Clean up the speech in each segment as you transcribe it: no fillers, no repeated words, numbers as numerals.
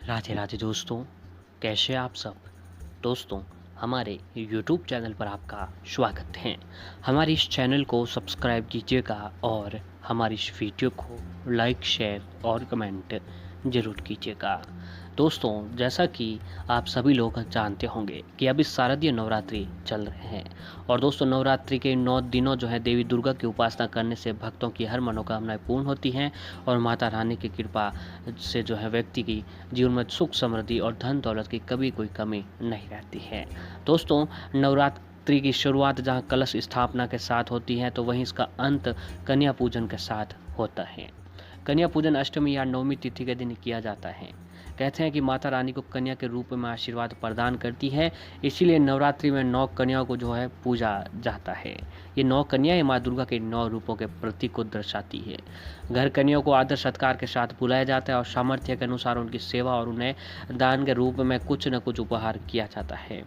राधे राधे दोस्तों, कैसे आप सब। दोस्तों, हमारे YouTube चैनल पर आपका स्वागत है। हमारे इस चैनल को सब्सक्राइब कीजिएगा और हमारी इस वीडियो को लाइक, शेयर और कमेंट ज़रूर कीजिएगा। दोस्तों, जैसा कि आप सभी लोग जानते होंगे कि अभी शारदीय नवरात्रि चल रहे हैं और दोस्तों नवरात्रि के 9 दिनों जो है देवी दुर्गा की उपासना करने से भक्तों की हर मनोकामनाएं पूर्ण होती हैं और माता रानी की कृपा से जो है व्यक्ति की जीवन में सुख समृद्धि और धन दौलत की कभी कोई कमी नहीं रहती है। दोस्तों, नवरात्रि की शुरुआत जहां कलश स्थापना के साथ होती है तो वहीं इसका अंत कन्या पूजन के साथ होता है। कन्या पूजन अष्टमी या नवमी तिथि के दिन किया जाता है। कहते हैं कि माता रानी को कन्या के रूप में आशीर्वाद प्रदान करती है, इसीलिए नवरात्रि में 9 कन्याओं को जो है पूजा जाता है। ये 9 कन्याएं माँ दुर्गा के 9 रूपों के प्रतीक को दर्शाती है। घर कन्याओं को आदर सत्कार के साथ बुलाया जाता है और सामर्थ्य के अनुसार उनकी सेवा और उन्हें दान के रूप में कुछ न कुछ उपहार किया जाता है।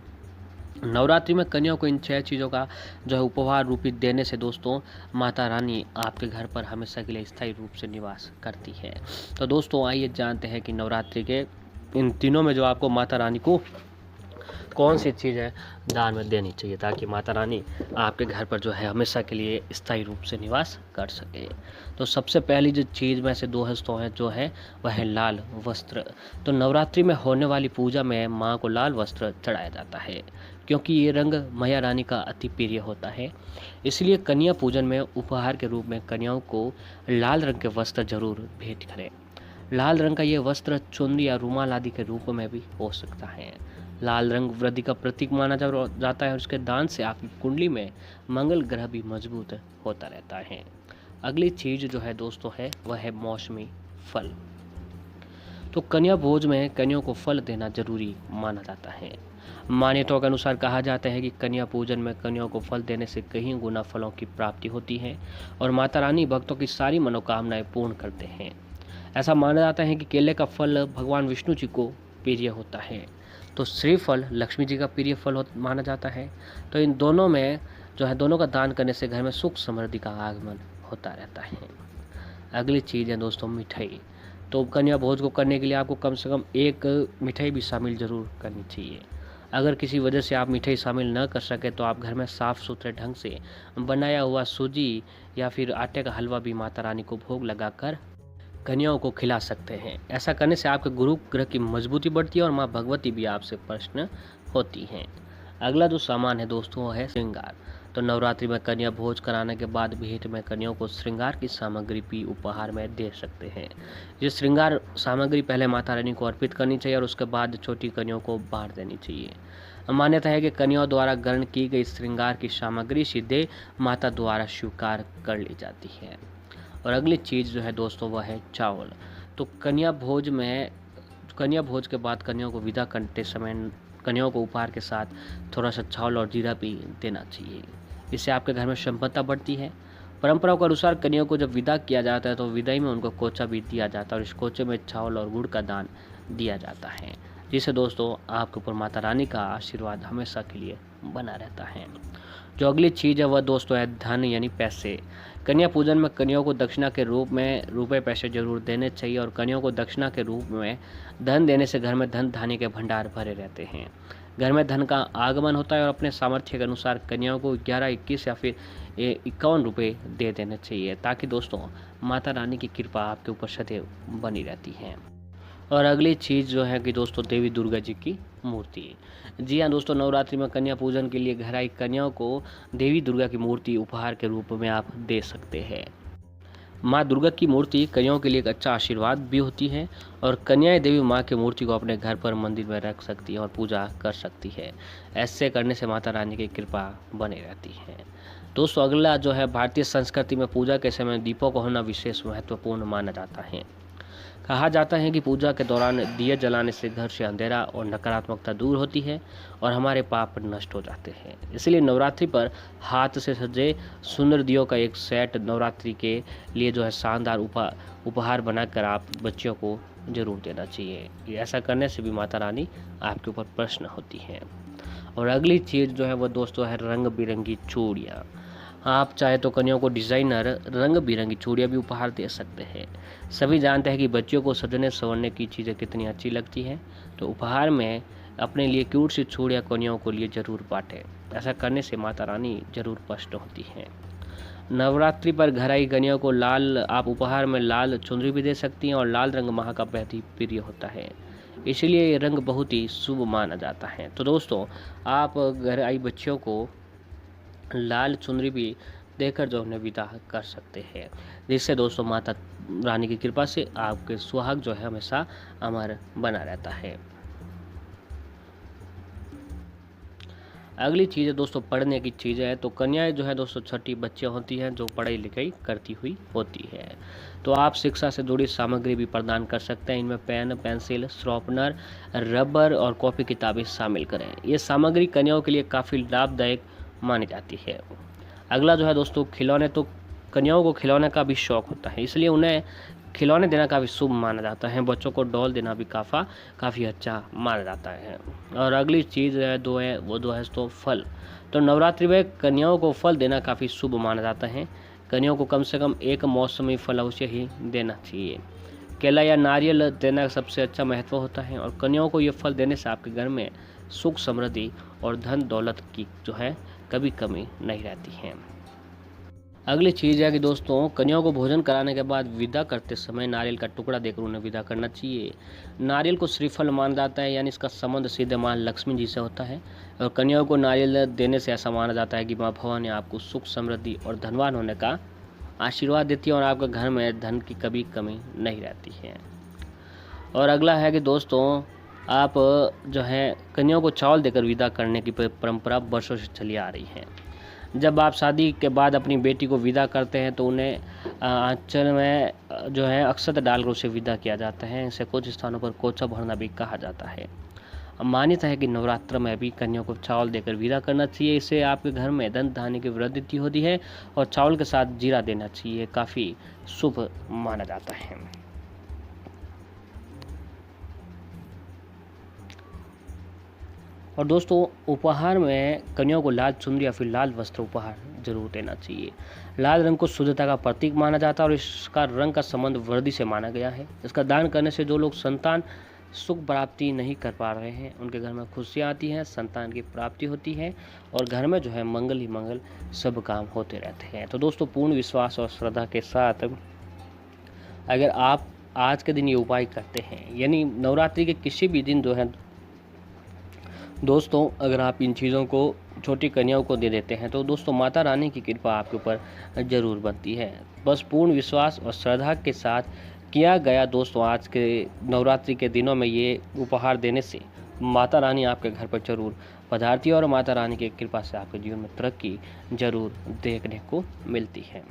नवरात्रि में कन्याओं को इन 6 चीज़ों का जो है उपहार रूपी देने से दोस्तों माता रानी आपके घर पर हमेशा के लिए स्थायी रूप से निवास करती है। तो दोस्तों आइए जानते हैं कि नवरात्रि के इन दिनों में जो आपको माता रानी को कौन सी चीज़ है दान में देनी चाहिए ताकि माता रानी आपके घर पर जो है हमेशा के लिए स्थायी रूप से निवास कर सके। तो सबसे पहली जो चीज़ में से दो हिस्सों है जो है वह है लाल वस्त्र। तो नवरात्रि में होने वाली पूजा में माँ को लाल वस्त्र चढ़ाया जाता है क्योंकि ये रंग मैया रानी का अति प्रिय होता है। इसलिए कन्या पूजन में उपहार के रूप में कन्याओं को लाल रंग के वस्त्र जरूर भेंट करें। लाल रंग का ये वस्त्र चुन्नी या रुमाल आदि के रूप में भी हो सकता है। लाल रंग वृद्धि का प्रतीक माना जाता है और उसके दान से आपकी कुंडली में मंगल ग्रह भी मजबूत होता रहता है। अगली चीज जो है दोस्तों है वह है मौसमी फल। तो कन्या भोज में कन्याओं को फल देना जरूरी माना जाता है। मान्यताओं के अनुसार कहा जाता है कि कन्या पूजन में कन्याओं को फल देने से कहीं गुना फलों की प्राप्ति होती है और माता रानी भक्तों की सारी मनोकामनाएं पूर्ण करते हैं। ऐसा माना जाता है कि केले का फल भगवान विष्णु जी को प्रिय होता है, तो श्रीफल लक्ष्मी जी का प्रिय फल माना जाता है। तो इन दोनों में जो है दोनों का दान करने से घर में सुख समृद्धि का आगमन होता रहता है। अगली चीज़ है दोस्तों मिठाई। तो कन्या भोज को करने के लिए आपको कम से कम एक मिठाई भी शामिल जरूर करनी चाहिए। अगर किसी वजह से आप मिठाई शामिल न कर सके तो आप घर में साफ़ सुथरे ढंग से बनाया हुआ सूजी या फिर आटे का हलवा भी माता रानी को भोग लगाकर कन्याओं को खिला सकते हैं। ऐसा करने से आपके गुरु ग्रह की मजबूती बढ़ती है और माँ भगवती भी आपसे प्रसन्न होती हैं। अगला जो सामान है दोस्तों वो है श्रृंगार। तो नवरात्रि में कन्या भोज कराने के बाद भेंट में कन्याओं को श्रृंगार की सामग्री भी उपहार में दे सकते हैं। ये श्रृंगार सामग्री पहले माता रानी को अर्पित करनी चाहिए और उसके बाद छोटी कन्याओं को बांट देनी चाहिए। मान्यता है कि कन्याओं द्वारा ग्रहण की गई श्रृंगार की सामग्री सीधे माता द्वारा स्वीकार कर ली जाती है। और अगली चीज़ जो है दोस्तों वह है चावल। तो कन्या भोज के बाद कन्याओं को विदा करते समय कन्याओं को उपहार के साथ थोड़ा सा चावल और जीरा भी देना चाहिए। इससे आपके घर में संपन्नता बढ़ती है। परंपराओं के अनुसार कन्याओं को जब विदा किया जाता है तो विदाई में उनको कोचा भी दिया जाता है और इस कोचे में चावल और गुड़ का दान दिया जाता है, जिससे दोस्तों आपके ऊपर माता रानी का आशीर्वाद हमेशा के लिए बना रहता है। जो अगली चीज़ है वह दोस्तों है धन यानी पैसे। कन्या पूजन में कन्याओं को दक्षिणा के रूप में रुपए पैसे जरूर देने चाहिए और कन्याओं को दक्षिणा के रूप में धन देने से घर में धन धान्य के भंडार भरे रहते हैं। घर में धन का आगमन होता है और अपने सामर्थ्य के अनुसार कन्याओं को 11, 21 या फिर 51 रुपये दे देने चाहिए ताकि दोस्तों माता रानी की कृपा आपके ऊपर सदैव बनी रहती है। और अगली चीज़ जो है कि दोस्तों देवी दुर्गा जी की मूर्ति। जी हाँ दोस्तों, नवरात्रि में कन्या पूजन के लिए घर आई कन्याओं को देवी दुर्गा की मूर्ति उपहार के रूप में आप दे सकते हैं। माँ दुर्गा की मूर्ति कन्याओं के लिए एक अच्छा आशीर्वाद भी होती है और कन्याएं देवी माँ की मूर्ति को अपने घर पर मंदिर में रख सकती है और पूजा कर सकती है। ऐसे करने से माता रानी की कृपा बनी रहती है। दोस्तों अगला जो है भारतीय संस्कृति में पूजा के समय दीपों का होना विशेष महत्वपूर्ण माना जाता है। कहा जाता है कि पूजा के दौरान दिए जलाने से घर से अंधेरा और नकारात्मकता दूर होती है और हमारे पाप नष्ट हो जाते हैं। इसलिए नवरात्रि पर हाथ से सजे सुंदर दियों का एक सेट नवरात्रि के लिए जो है शानदार उपहार बनाकर आप बच्चों को जरूर देना चाहिए। ऐसा करने से भी माता रानी आपके ऊपर प्रसन्न होती है। और अगली चीज़ जो है वह दोस्तों है रंग बिरंगी चूड़ियाँ। आप चाहे तो कन्याओं को डिज़ाइनर रंग बिरंगी चूड़ियाँ भी उपहार दे सकते हैं। सभी जानते हैं कि बच्चियों को सजने संवरने की चीज़ें कितनी अच्छी लगती हैं, तो उपहार में अपने लिए क्यूट सी चूड़ियाँ कन्याओं को लिए ज़रूर बांटें। ऐसा करने से माता रानी ज़रूर प्रसन्न होती हैं। नवरात्रि पर घर आई कन्याओं को लाल आप उपहार में लाल चुनरी भी दे सकती हैं, और लाल रंग माँ का बेहद प्रिय होता है, इसलिए ये रंग बहुत ही शुभ माना जाता है। तो दोस्तों, आप घर आई बच्चियों को लाल चुनरी भी देकर जो उन्हें विदा कर सकते हैं, जिससे दोस्तों माता रानी की कृपा से आपके सुहाग जो है हमेशा अमर बना रहता है। अगली चीज़ है दोस्तों पढ़ने की चीज़ें है। तो कन्याएं जो है दोस्तों छठी बच्चियां होती हैं जो पढ़ाई लिखाई करती हुई होती है, तो आप शिक्षा से जुड़ी सामग्री भी प्रदान कर सकते हैं। इनमें पेन, पेंसिल, शार्पनर, रबर और कॉपी किताबें शामिल करें। ये सामग्री कन्याओं के लिए काफ़ी लाभदायक मानी जाती है। अगला जो है दोस्तों खिलौने। तो कन्याओं को खिलौने का भी शौक होता है, इसलिए उन्हें खिलौने देना काफ़ी शुभ माना जाता है। बच्चों को डॉल देना भी काफ़ी अच्छा माना जाता है। और अगली चीज़ है वो दो है तो फल। तो नवरात्रि में कन्याओं को फल देना काफ़ी शुभ माना जाता है। कन्याओं को कम से कम एक मौसमी फल अवश्य ही देना चाहिए। केला या नारियल देना सबसे अच्छा महत्व होता है, और कन्याओं को ये फल देने से आपके घर में सुख, समृद्धि और धन दौलत की जो है कभी कमी नहीं रहती है। अगली चीज़ है कि दोस्तों कन्याओं को भोजन कराने के बाद विदा करते समय नारियल का टुकड़ा देकर उन्हें विदा करना चाहिए। नारियल को श्रीफल माना जाता है, यानी इसका संबंध सीधे माँ लक्ष्मी जी से होता है, और कन्याओं को नारियल देने से ऐसा माना जाता है कि माँ भवानी आपको सुख, समृद्धि और धनवान होने का आशीर्वाद देती है, और आपके घर में धन की कभी कमी नहीं रहती है। और अगला है कि दोस्तों आप जो है कन्याओं को चावल देकर विदा करने की परंपरा वर्षों से चली आ रही है। जब आप शादी के बाद अपनी बेटी को विदा करते हैं तो उन्हें आंचल में जो है अक्षत डालकर उसे विदा किया जाता है। इसे कुछ स्थानों पर कोचा भरना भी कहा जाता है। मान्यता है कि नवरात्र में भी कन्याओं को चावल देकर विदा करना चाहिए। इससे आपके घर में धन धान्य की वृद्धि होती है, और चावल के साथ जीरा देना चाहिए, काफ़ी शुभ माना जाता है। और दोस्तों उपहार में कन्याओं को लाल चुनरी या फिर लाल वस्त्र उपहार जरूर देना चाहिए। लाल रंग को शुद्धता का प्रतीक माना जाता है, और इसका रंग का संबंध वृद्धि से माना गया है। इसका दान करने से जो लोग संतान सुख प्राप्ति नहीं कर पा रहे हैं उनके घर में खुशियाँ आती हैं, संतान की प्राप्ति होती है, और घर में जो है मंगल ही मंगल सब काम होते रहते हैं। तो दोस्तों पूर्ण विश्वास और श्रद्धा के साथ अगर आप आज के दिन ये उपाय करते हैं, यानी नवरात्रि के किसी भी दिन जो है दोस्तों अगर आप इन चीज़ों को छोटी कन्याओं को दे देते हैं तो दोस्तों माता रानी की कृपा आपके ऊपर ज़रूर बनती है। बस पूर्ण विश्वास और श्रद्धा के साथ किया गया दोस्तों आज के नवरात्रि के दिनों में ये उपहार देने से माता रानी आपके घर पर ज़रूर पधारती है, और माता रानी की कृपा से आपके जीवन में तरक्की ज़रूर देखने को मिलती है।